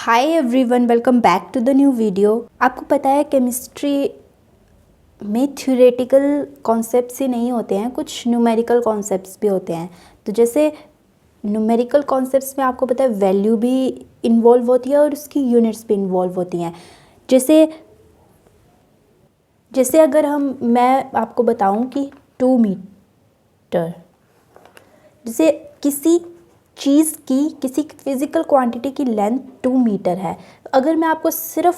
Hi everyone, welcome back to the new video. आपको पता है केमिस्ट्री में थ्योरेटिकल कॉन्सेप्ट्स ही नहीं होते हैं, कुछ न्यूमेरिकल कॉन्सेप्ट्स भी होते हैं। तो जैसे न्यूमेरिकल कॉन्सेप्ट्स में आपको पता है वैल्यू भी इन्वॉल्व होती है और उसकी यूनिट्स भी इन्वॉल्व होती हैं। जैसे जैसे अगर मैं आपको बताऊं कि 2 मीटर, जैसे किसी चीज़ की, किसी फिज़िकल क्वांटिटी की लेंथ 2 मीटर है। अगर मैं आपको सिर्फ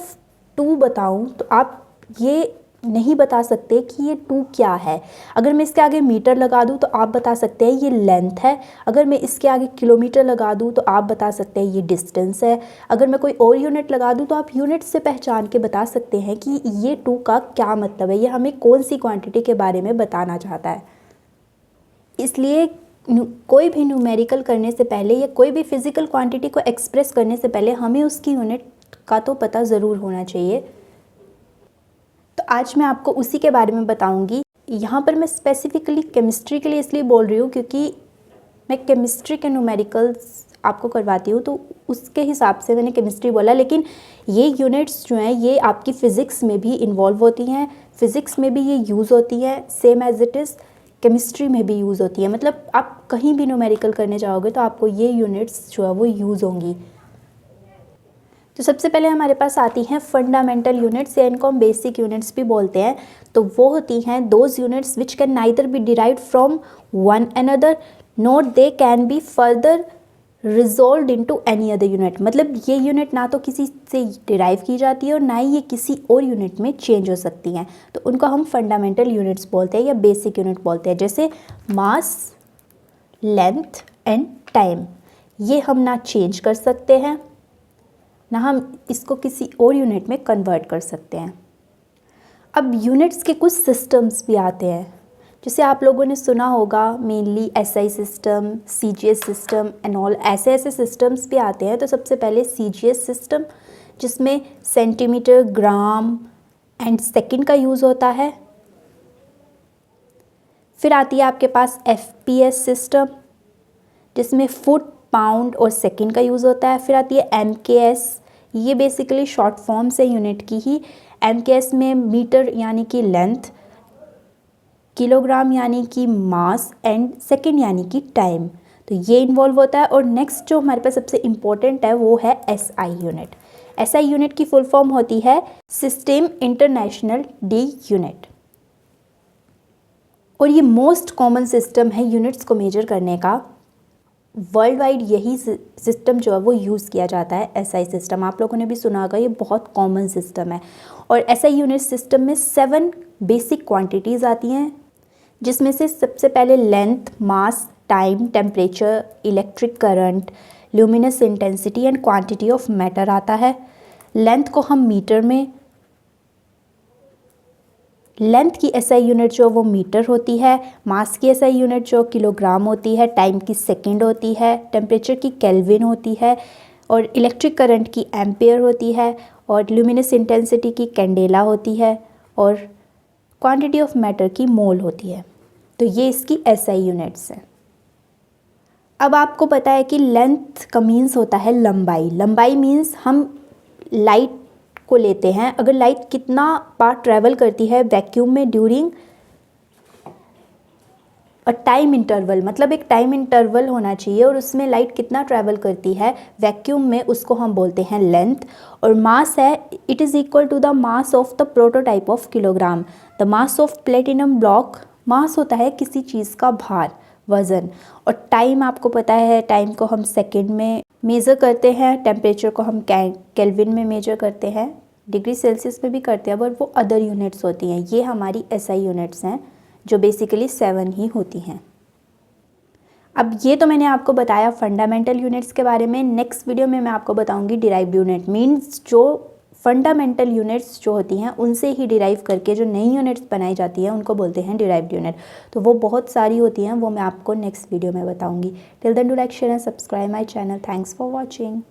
2 बताऊं तो आप ये नहीं बता सकते कि ये 2 क्या है। अगर मैं इसके आगे मीटर लगा दूं तो आप बता सकते हैं ये लेंथ है। अगर मैं इसके आगे किलोमीटर लगा दूं तो आप बता सकते हैं ये डिस्टेंस है। अगर मैं कोई और यूनिट लगा दूं तो आप यूनिट से पहचान के बता सकते हैं कि ये 2 का क्या मतलब है, ये हमें कौन सी क्वांटिटी के बारे में बताना चाहता है। इसलिए कोई भी न्यूमेरिकल करने से पहले या कोई भी फिज़िकल क्वांटिटी को एक्सप्रेस करने से पहले हमें उसकी यूनिट का तो पता ज़रूर होना चाहिए। तो आज मैं आपको उसी के बारे में बताऊंगी। यहाँ पर मैं स्पेसिफिकली केमिस्ट्री के लिए इसलिए बोल रही हूँ क्योंकि मैं केमिस्ट्री के न्यूमेरिकल्स आपको करवाती हूँ, तो उसके हिसाब से मैंने केमिस्ट्री बोला। लेकिन ये यूनिट्स जो हैं ये आपकी फ़िज़िक्स में भी इन्वॉल्व होती हैं, फ़िज़िक्स में भी ये यूज़ होती हैं, same as it is chemistry में भी यूज़ होती है। मतलब आप कहीं भी न्यूमेरिकल करने जाओगे तो आपको ये यूनिट्स जो है वो यूज़ होंगी। तो सबसे पहले हमारे पास आती हैं फंडामेंटल यूनिट्स, या इनको हम बेसिक यूनिट्स भी बोलते हैं। तो वो होती हैं those units which can neither be derived from one another not they can be further resolve into any other unit. मतलब ये यूनिट ना तो किसी से डिराइव की जाती है और ना ही ये किसी और यूनिट में चेंज हो सकती हैं। तो उनको हम फंडामेंटल यूनिट्स बोलते हैं या बेसिक यूनिट बोलते हैं। जैसे मास, लेंथ एंड टाइम, ये हम ना चेंज कर सकते हैं ना हम इसको किसी और यूनिट में कन्वर्ट कर सकते हैं। अब यूनिट्स के कुछ सिस्टम्स भी आते हैं, जैसे आप लोगों ने सुना होगा mainly SI system, CGS system and all, ऐसे सिस्टम्स भी आते हैं। तो सबसे पहले सीजीएस सिस्टम, जिसमें सेंटीमीटर, ग्राम एंड सेकंड का यूज़ होता है। फिर आती है आपके पास एफपीएस सिस्टम, जिसमें फुट, पाउंड और सेकंड का यूज़ होता है। फिर आती है एमकेएस, ये बेसिकली शॉर्ट फॉर्म से यूनिट की ही। एमकेएस में मीटर यानी कि लेंथ, किलोग्राम यानी कि मास एंड सेकंड यानी कि टाइम, तो ये इन्वॉल्व होता है। और नेक्स्ट जो हमारे पास सबसे इम्पोर्टेंट है वो है एसआई यूनिट। एसआई यूनिट की फुल फॉर्म होती है सिस्टम इंटरनेशनल डी यूनिट, और ये मोस्ट कॉमन सिस्टम है यूनिट्स को मेजर करने का। वर्ल्ड वाइड यही सिस्टम जो है वो यूज़ किया जाता है, एसआई सिस्टम। आप लोगों ने भी सुना होगा, ये बहुत कॉमन सिस्टम है। और एसआई यूनिट सिस्टम में 7 बेसिक क्वांटिटीज़ आती हैं, जिसमें से सबसे पहले length, mass, time, temperature, electric current, luminous intensity and quantity of matter आता है। लेंथ को हम मीटर में, लेंथ की एसआई यूनिट जो वो मीटर होती है, मास की एसआई यूनिट जो किलोग्राम होती है, टाइम की सेकंड होती है, टेम्परेचर की केल्विन होती है, और इलेक्ट्रिक करंट की एम्पेयर होती है, और ल्यूमिनस इंटेंसिटी की कैंडेला होती है, और क्वांटिटी ऑफ मैटर की मोल होती है। तो ये इसकी एसआई यूनिट्स हैं। अब आपको पता है कि लेंथ का मीन्स होता है लंबाई। लंबाई मीन्स हम लाइट को लेते हैं, अगर लाइट कितना पार्ट ट्रैवल करती है वैक्यूम में ड्यूरिंग अ टाइम इंटरवल, मतलब एक टाइम इंटरवल होना चाहिए और उसमें लाइट कितना ट्रैवल करती है वैक्यूम में, उसको हम बोलते हैं लेंथ। और मास है, it is equal to the mass of the prototype of kilogram. The mass of platinum block, mass होता है किसी चीज़ का भार, वज़न। और टाइम आपको पता है, टाइम को हम सेकेंड में मेज़र करते हैं, टेम्परेचर को हम केल्विन में मेजर करते हैं, डिग्री सेल्सियस में भी करते हैं, बट वो अदर यूनिट्स होती हैं। ये हमारी एसआई यूनिट्स हैं जो बेसिकली 7 ही होती हैं। अब ये तो मैंने आपको बताया फंडामेंटल यूनिट्स के बारे में। नेक्स्ट वीडियो में मैं आपको बताऊंगी डिराइव्ड यूनिट, मीन्स जो फंडामेंटल यूनिट्स जो होती हैं उनसे ही डिराइव करके जो नई यूनिट्स बनाई जाती हैं उनको बोलते हैं डिराइव्ड यूनिट। तो वो बहुत सारी होती हैं, वो मैं आपको नेक्स्ट वीडियो में बताऊंगी। Till then do like, share and subscribe my channel. Thanks for watching.